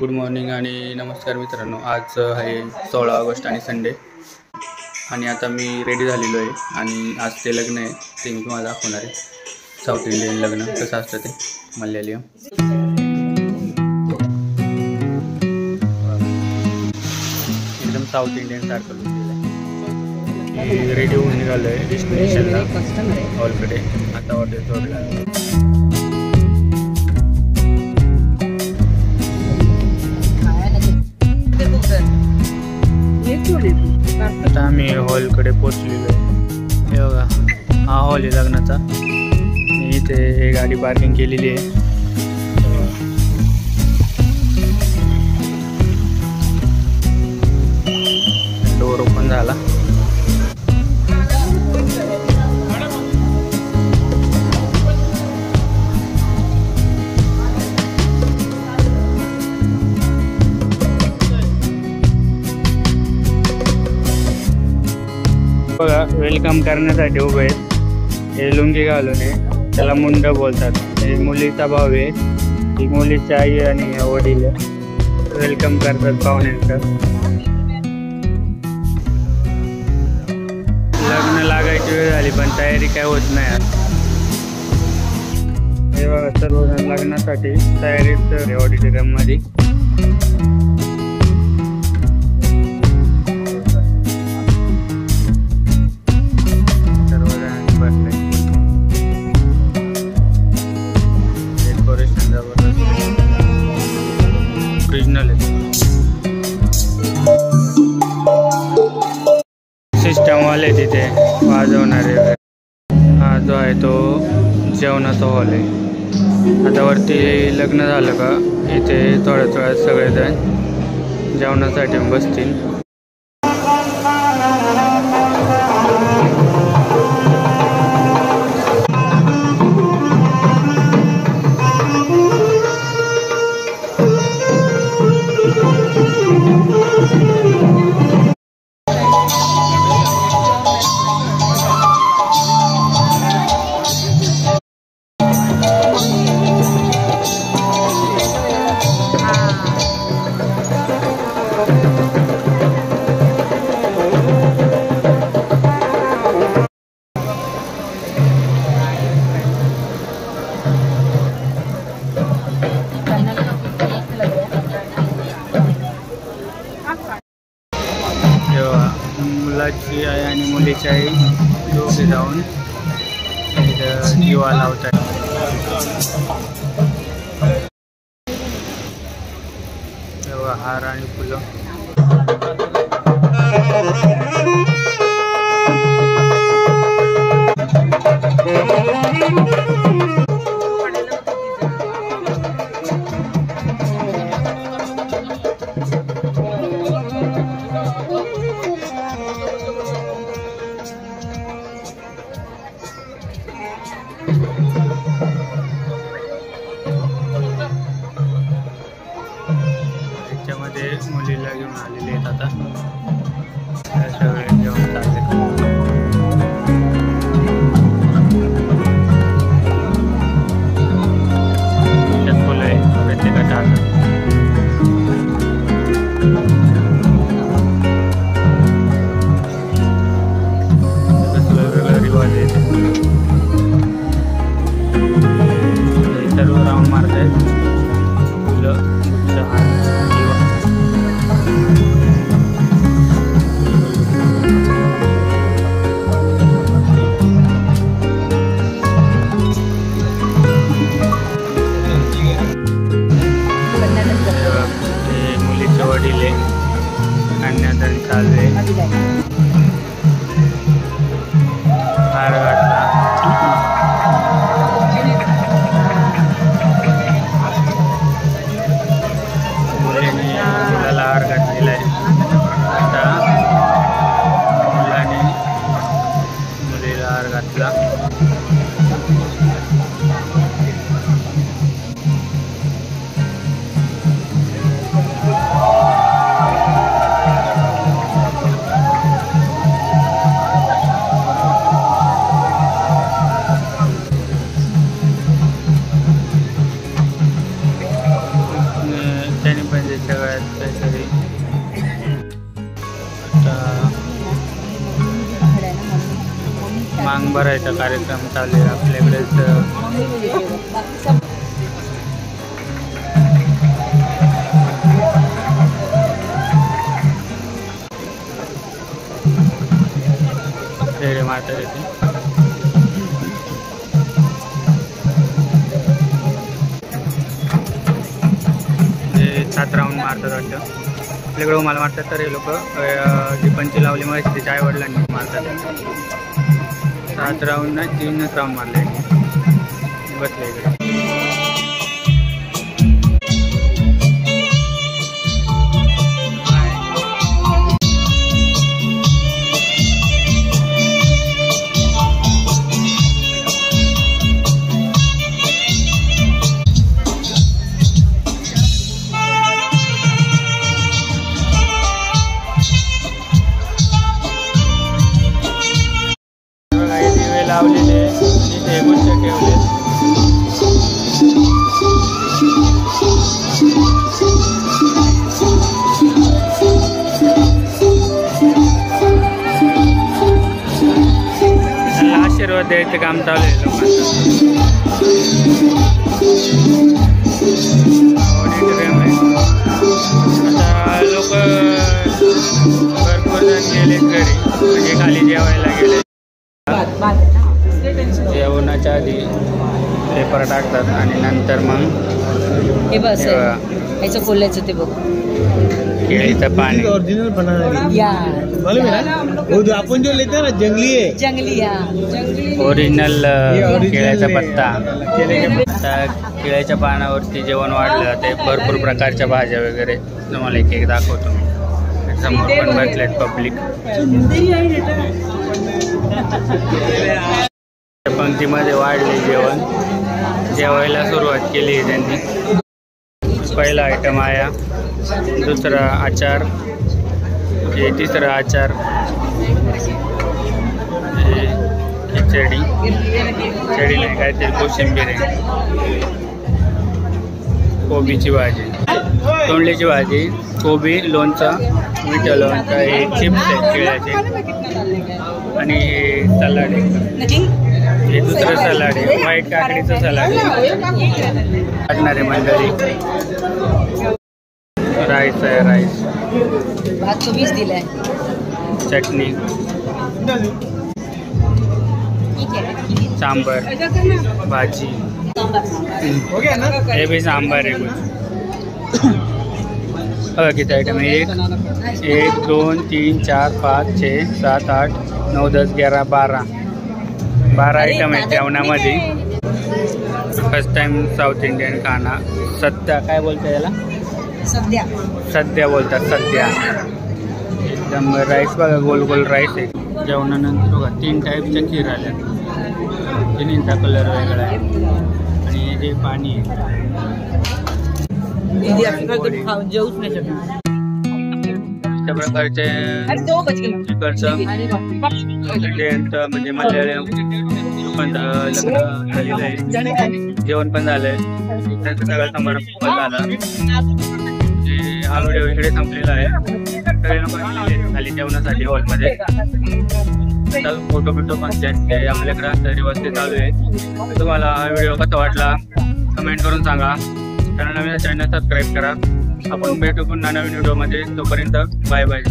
Good morning आणि नमस्कार मित्रांनो। आज आहे 16 ऑगस्ट आणि संडे आणि आता मी रेडी झालेलो आहे आणि आज ते लग्न आहे ते मी तुम्हाला दाखवणार आहे। साऊथ इंडियन लग्न कसं असतं ते मल्याळम एकदम साऊथ इंडियन सारखं लुक दिलं। रेडी होऊन निघालो आहे डेस्टिनेशनला हॉलकडे। आता हॉटेल जोडला आता आम्ही हॉलकडे पोचलेलो आहे। हे बघा हा हॉल आहे लग्नाचा। मी इथे गाडी पार्किंग केलेली आहे। डोर ओपन झाला। बघा वेलकम करण्यासाठी उभे आहेत। हे लुंगी घालून आहे, त्याला मुंड बोलतात। हे मुलीचा भाऊ आहे, ही मुलीची आई आणि वडील वेलकम करतात पाहुण्यांचं। लग्न लागायची वेळ झाली पण तयारी काय होत नाही। हे बघा सर्वजण लग्नासाठी तयारीत ऑडिटोरियम मध्ये। सिस्टम वाले तिथे वाजवणारे। हा जो आहे तो जेवणाचा हॉल आहे। आता वरती लग्न झालं का इथे थोड्या सगळेजण जेवणासाठी बसतील। मुलाची आई आणि मुलीची आई दोघे जाऊन दिवा लावतात। तेव्हा हार आणि फुलं त्याच्यामध्ये मुलीला घेऊन आलेले आहेत। आता सगळे घेऊन चालले। फुलं आहे प्रत्येकाच्या हातात। वेगवेगळा रिवाज आहे। सर्व राऊंड मारत आहेत फुलं मुलीचे वडील आहे। कन्यादान चालू आहे। हार घातला। मुलीने मुलाला हार घातलेला आहे। आता मुलाने मुलीला हार घातला। वांग भरायचा कार्यक्रम चालू आहे आपल्याकडेच. फेरे मारतात येते. सात राऊंड मारतात वाटतं आपल्याकडं. मला वाटतं तर हे लोक जी पंची लावली मग त्याच्या आई वडिलांनी मारतात. 7 राऊंड नाही 3च राऊंड मारले बसले इकडे. लावलेले इथे गुच्छ ठेवले. आशीर्वाद द्यायचं काम चालू आहे लोकांचं. आता लोक भरपूर जण गेलेत घरी, म्हणजे खाली जेवायला गेले. जेवणाच्या आधी पेपर टाकतात आणि नंतर मग हे बस ह्याचं खोलायचं ते बघ. केळीचं पाणी आपण जो लेते ना जंगली आहे, जंगली ओरिजिनल केळ्याचा पत्ता. आता केळ्याच्या पानावरती जेवण वाढलं ते भरपूर प्रकारच्या भाज्या वगैरे तुम्हाला एक एक दाखवतो. समोर पण बसलेत पब्लिक. पंक्तीमध्ये वाढले जेवण. जेवायला सुरुवात केली आहे त्यांनी. पहिला आयटम आया, दुसरा आचार, हे तिसरा आचार, हे खिचडी. खिचडीला काहीतरी कोशिंबीर आहे, कोबीची भाजी, तोंडलीची भाजी, कोबी, लोणचं, मीठ लोणचं, हे चिप्स आहेत केळ्याचे आणि हे सलाड आहे. हे दुसरं सलाड आहे, व्हाईट काकडीचं सलाड आहे. वाटणारे मंडळी. राईस आहे, राईस, भात तुम्हीच दिलाय, चटणी, सांबर, भाजी. हे भी सांबार आहे. बघा किती आयटम आहे. 1 2 3 4 5 6 7 8 9 10 11 12 आयटम आहे जेवणामध्ये. फर्स्ट टाइम साऊथ इंडियन खाना. सध्या काय बोलतात याला? सध्या बोलतात, सध्या. एकदम राईस बघा, गोल गोल राईस आहे. जेवणानंतर बघा 3 टाईपच्या खीर आल्या. तिन्हींचा कलर वेगळा आहे. आणि हे जे पाणी आहे जेवूच नाही शकत. त्या प्रकारचे म्हणजे मल्याळम लोकांचं लग्न झालेलं आहे. जेवण पण झालंय. त्यांचा सगळा समारंभ झाला. जे हा व्हिडिओ इकडे संपलेला आहे. सगळे लोक खाली जेवणासाठी हॉलमध्ये. फोटो बिटो पण ते आपल्याकडे असं व्यवस्थित चालू आहे. तुम्हाला हा व्हिडिओ कसा वाटला कमेंट करून सांगा. चॅनल नवीन चॅनल सबस्क्राईब करा. आपण भेटू पुन्हा नवीन व्हिडिओमध्ये. तोपर्यंत बाय बाय.